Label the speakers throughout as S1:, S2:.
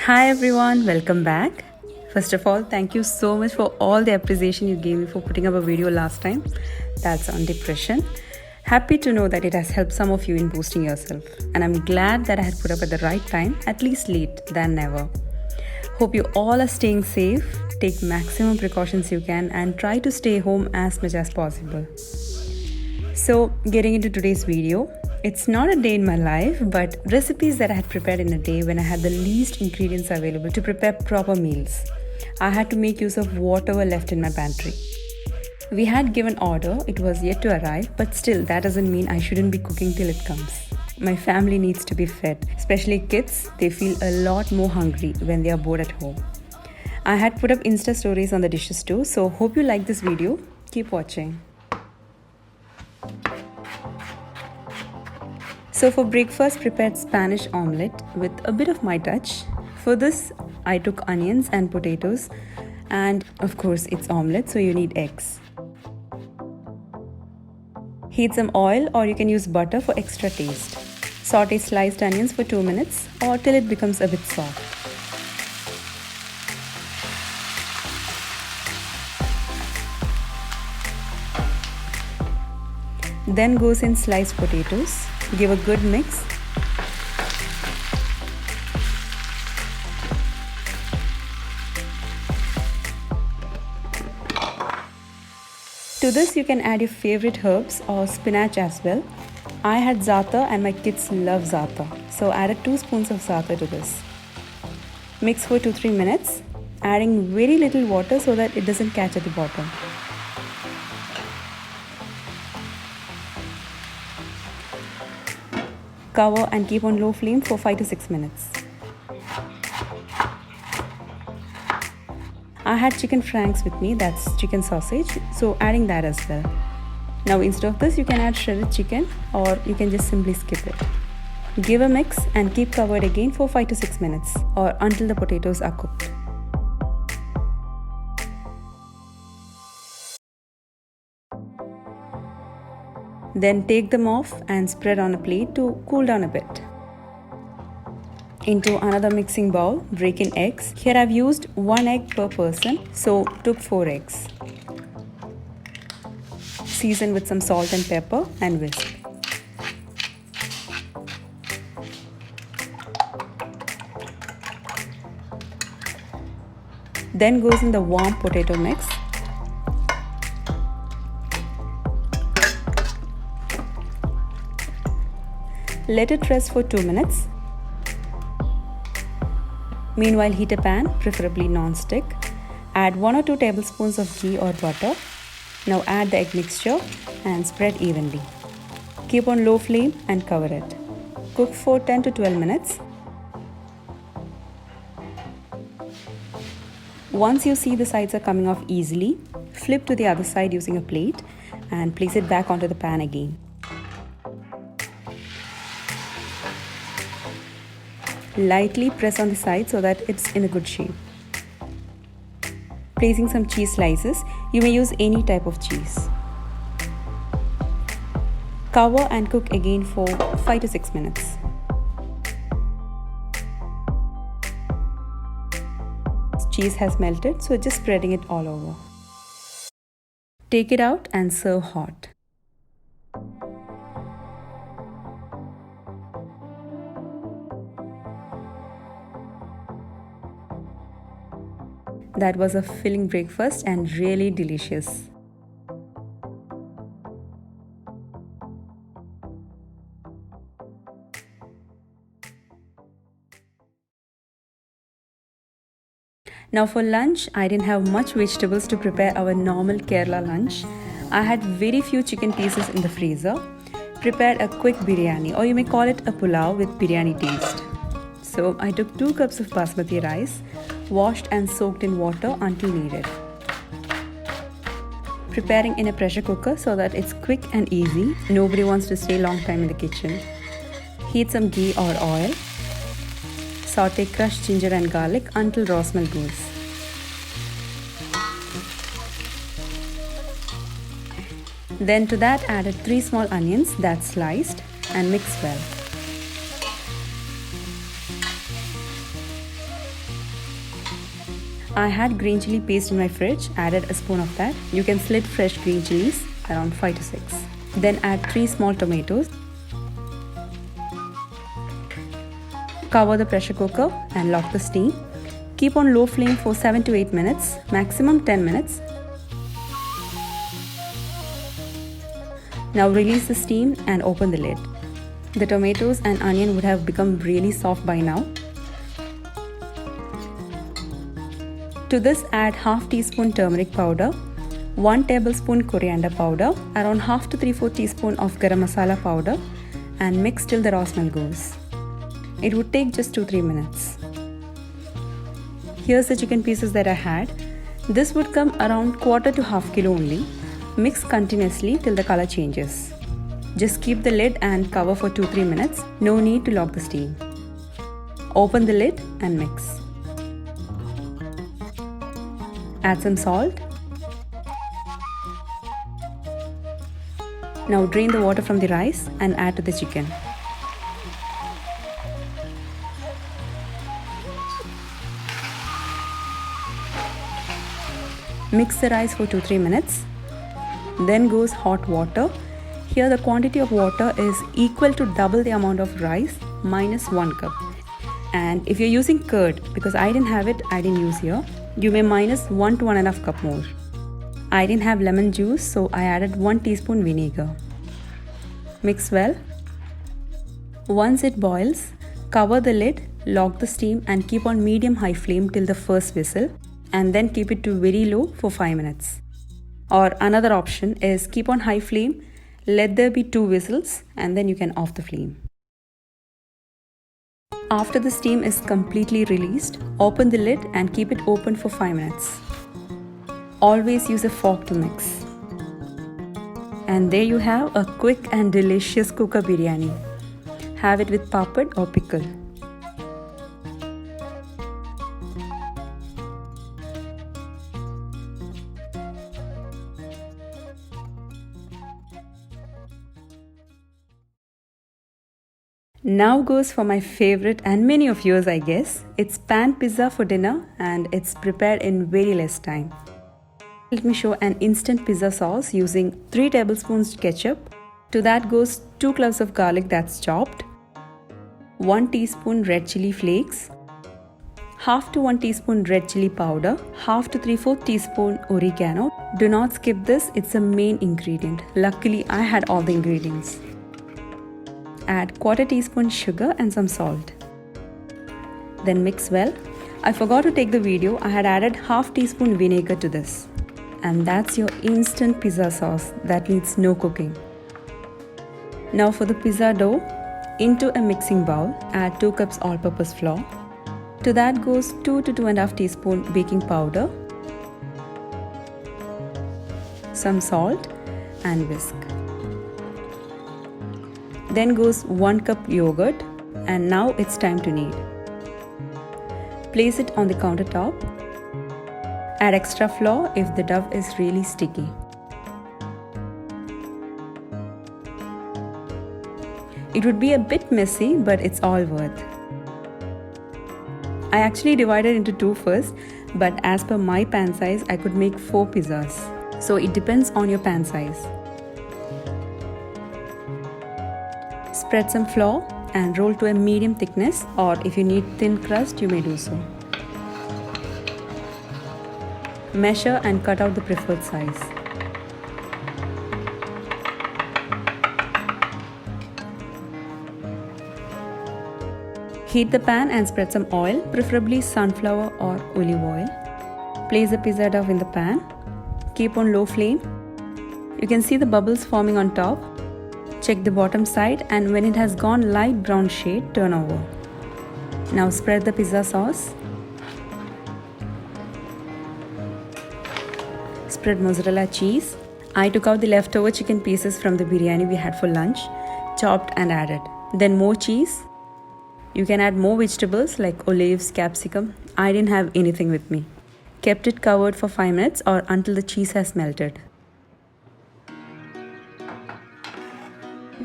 S1: Hi everyone, welcome back. First of all, thank you so much for all the appreciation you gave me for putting up a video last time. That's on depression. Happy to know that it has helped some of you in boosting yourself. And I'm glad that I had put up at the right time, at least late than never. Hope you all are staying safe, take maximum precautions you can, and try to stay home as much as possible. So, getting into today's video, it's not a day in my life, but recipes that I had prepared in a day when I had the least ingredients available to prepare proper meals. I had to make use of whatever left in my pantry. We had given order, it was yet to arrive, but still that doesn't mean I shouldn't be cooking till it comes. My family needs to be fed, especially kids. They feel a lot more hungry when they are bored at home. I had put up Insta stories on the dishes too, so hope you like this video. Keep watching. So for breakfast, prepared Spanish omelette with a bit of my touch. For this, I took onions and potatoes, and of course it's omelette, so you need eggs. Heat some oil, or you can use butter for extra taste. Saute sliced onions for 2 minutes or till it becomes a bit soft. Then goes in sliced potatoes. Give a good mix. To this you can add your favorite herbs or spinach as well. I had za'atar and my kids love za'atar, so added 2 spoons of za'atar to this. Mix for 2-3 minutes, adding very little water so that it doesn't catch at the bottom. Cover and keep on low flame for 5 to 6 minutes. I had chicken franks with me, that's chicken sausage, so adding that as well. Now instead of this you can add shredded chicken, or you can just simply skip it. Give a mix and keep covered again for 5 to 6 minutes or until the potatoes are cooked. Then take them off and spread on a plate to cool down a bit. Into another mixing bowl, break in eggs. Here I've used 1 egg per person, so took 4 eggs. Season with some salt and pepper and whisk. Then goes in the warm potato mix. Let it rest for 2 minutes. Meanwhile, heat a pan, preferably non-stick. Add 1 or 2 tablespoons of ghee or butter. Now add the egg mixture and spread evenly. Keep on low flame and cover it. Cook for 10 to 12 minutes. Once you see the sides are coming off easily, flip to the other side using a plate and place it back onto the pan again. Lightly press on the side so that it's in a good shape. Placing some cheese slices, you may use any type of cheese. Cover and cook again for 5 to 6 minutes. Cheese has melted, so just spreading it all over. Take it out and serve hot. That was a filling breakfast and really delicious. Now for lunch, I didn't have much vegetables to prepare our normal Kerala lunch. I had very few chicken pieces in the freezer. Prepared a quick biryani, or you may call it a pulao with biryani taste. So I took 2 cups of basmati rice, washed and soaked in water until needed. Preparing in a pressure cooker so that it's quick and easy. Nobody wants to stay long time in the kitchen. Heat some ghee or oil. Saute crushed ginger and garlic until raw smell goes. Then to that added 3 small onions that's sliced and mix well. I had green chili paste in my fridge, added a spoon of that. You can slit fresh green chilies, around 5 to 6. Then add 3 small tomatoes. Cover the pressure cooker and lock the steam. Keep on low flame for 7 to 8 minutes, maximum 10 minutes. Now release the steam and open the lid. The tomatoes and onion would have become really soft by now. To this add half teaspoon turmeric powder, 1 tablespoon coriander powder, around half to 3/4 teaspoon of garam masala powder, and mix till the raw smell goes. It would take just 2-3 minutes. Here's the chicken pieces that I had. This would come around quarter to half kilo only. Mix continuously till the color changes. Just keep the lid and cover for 2-3 minutes. No need to lock the steam. Open the lid and mix. Add some salt. Now drain the water from the rice and add to the chicken. Mix the rice for 2-3 minutes. Then goes hot water. Here the quantity of water is equal to double the amount of rice minus 1 cup. And if you're using curd, because I didn't have it, I didn't use here, you may minus 1 to 1.5 cup more. I didn't have lemon juice, so I added 1 teaspoon vinegar. Mix well. Once it boils, cover the lid, lock the steam and keep on medium-high flame till the first whistle, and then keep it to very low for 5 minutes. Or another option is keep on high flame, let there be 2 whistles, and then you can off the flame. After the steam is completely released, open the lid and keep it open for 5 minutes. Always use a fork to mix. And there you have a quick and delicious cooker biryani. Have it with papad or pickle. Now goes for my favorite and many of yours, I guess. It's pan pizza for dinner and it's prepared in very less time. Let me show an instant pizza sauce using 3 tablespoons ketchup. To that goes 2 cloves of garlic that's chopped, 1 teaspoon red chili flakes, half to 1 teaspoon red chili powder, half to 3/4 teaspoon oregano. Do not skip this, it's a main ingredient. Luckily, I had all the ingredients. Add 1/4 teaspoon sugar and some salt. Then mix well. I forgot to take the video, I had added half teaspoon vinegar to this. And that's your instant pizza sauce that needs no cooking. Now for the pizza dough, into a mixing bowl, add 2 cups all-purpose flour. To that goes 2 to 2.5 teaspoon baking powder, some salt and whisk. Then goes 1 cup yogurt, and now it's time to knead. Place it on the countertop. Add extra flour if the dough is really sticky. It would be a bit messy, but it's all worth. I actually divided into 2 first, but as per my pan size, I could make 4 pizzas. So it depends on your pan size. Spread some flour and roll to a medium thickness, or if you need thin crust, you may do so. Measure and cut out the preferred size. Heat the pan and spread some oil, preferably sunflower or olive oil. Place the pizza dough in the pan. Keep on low flame. You can see the bubbles forming on top. Check the bottom side, and when it has gone light brown shade, turn over. Now spread the pizza sauce. Spread mozzarella cheese. I took out the leftover chicken pieces from the biryani we had for lunch, chopped and added. Then more cheese. You can add more vegetables like olives, capsicum. I didn't have anything with me. Kept it covered for 5 minutes or until the cheese has melted.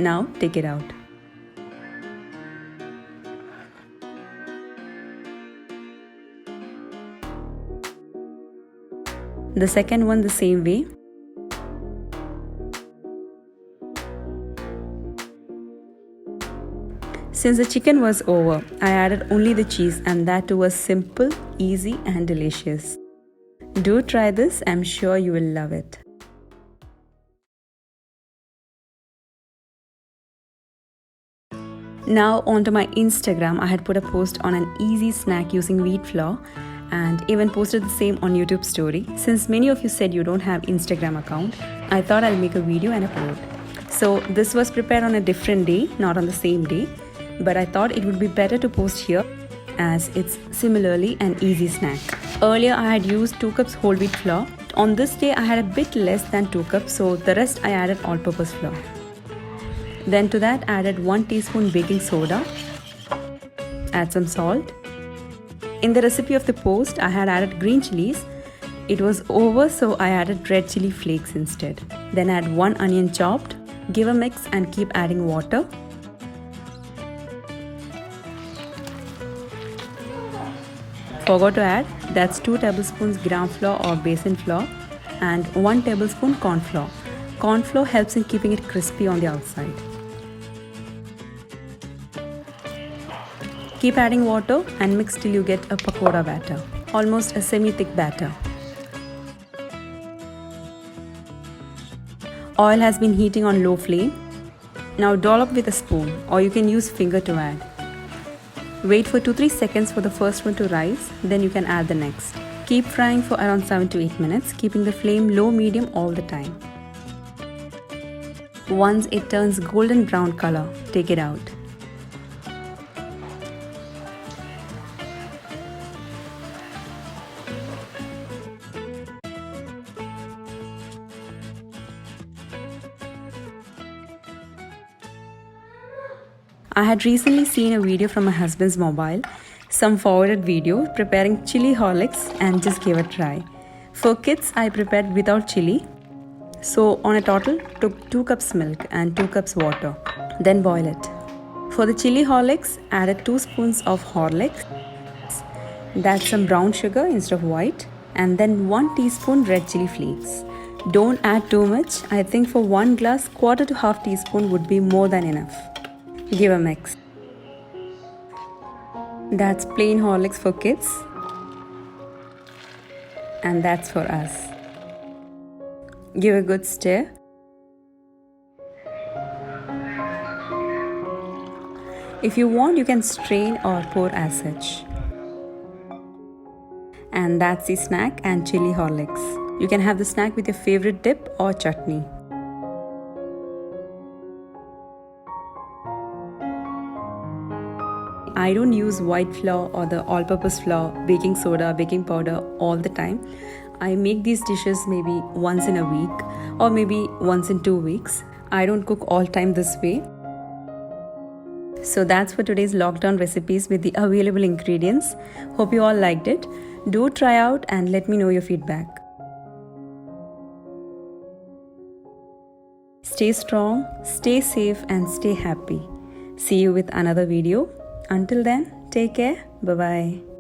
S1: Now take it out. The second one the same way. Since the chicken was over, I added only the cheese, and that too was simple, easy and delicious. Do try this, I'm sure you will love it. Now onto my Instagram, I had put a post on an easy snack using wheat flour and even posted the same on YouTube story. Since many of you said you don't have Instagram account, I thought I'll make a video and upload. So this was prepared on a different day, not on the same day, but I thought it would be better to post here as it's similarly an easy snack. Earlier I had used 2 cups whole wheat flour. On this day I had a bit less than 2 cups, so the rest I added all-purpose flour. Then to that added 1 teaspoon baking soda. Add some salt. In the recipe of the post I had added green chilies. It was over, so I added red chili flakes instead. Then add 1 onion chopped. Give a mix and keep adding water. Forgot to add, that's 2 tablespoons gram flour or basin flour and 1 tablespoon corn flour. Corn flour helps in keeping it crispy on the outside. Keep adding water and mix till you get a pakoda batter, almost a semi-thick batter. Oil has been heating on low flame. Now dollop with a spoon, or you can use finger to add. Wait for 2-3 seconds for the first one to rise, then you can add the next. Keep frying for around 7 to 8 minutes, keeping the flame low-medium all the time. Once it turns golden brown color, take it out. I had recently seen a video from my husband's mobile, some forwarded video preparing chili Horlicks, and just gave a try. For kids, I prepared without chili. So on a total, took 2 cups milk and 2 cups water. Then boil it. For the chili Horlicks, added 2 spoons of Horlicks. That's some brown sugar instead of white. And then 1 teaspoon red chili flakes. Don't add too much. I think for 1 glass, 1/4 to 1/2 teaspoon would be more than enough. Give a mix. That's plain Horlicks for kids. And that's for us. Give a good stir. If you want, you can strain or pour as such. And that's the snack and chili Horlicks. You can have the snack with your favorite dip or chutney. I don't use white flour or the all-purpose flour, baking soda, baking powder all the time. I make these dishes maybe once in a week or maybe once in 2 weeks. I don't cook all time this way. So that's for today's lockdown recipes with the available ingredients. Hope you all liked it. Do try out and let me know your feedback. Stay strong, stay safe and stay happy. See you with another video. Until then, take care. Bye-bye.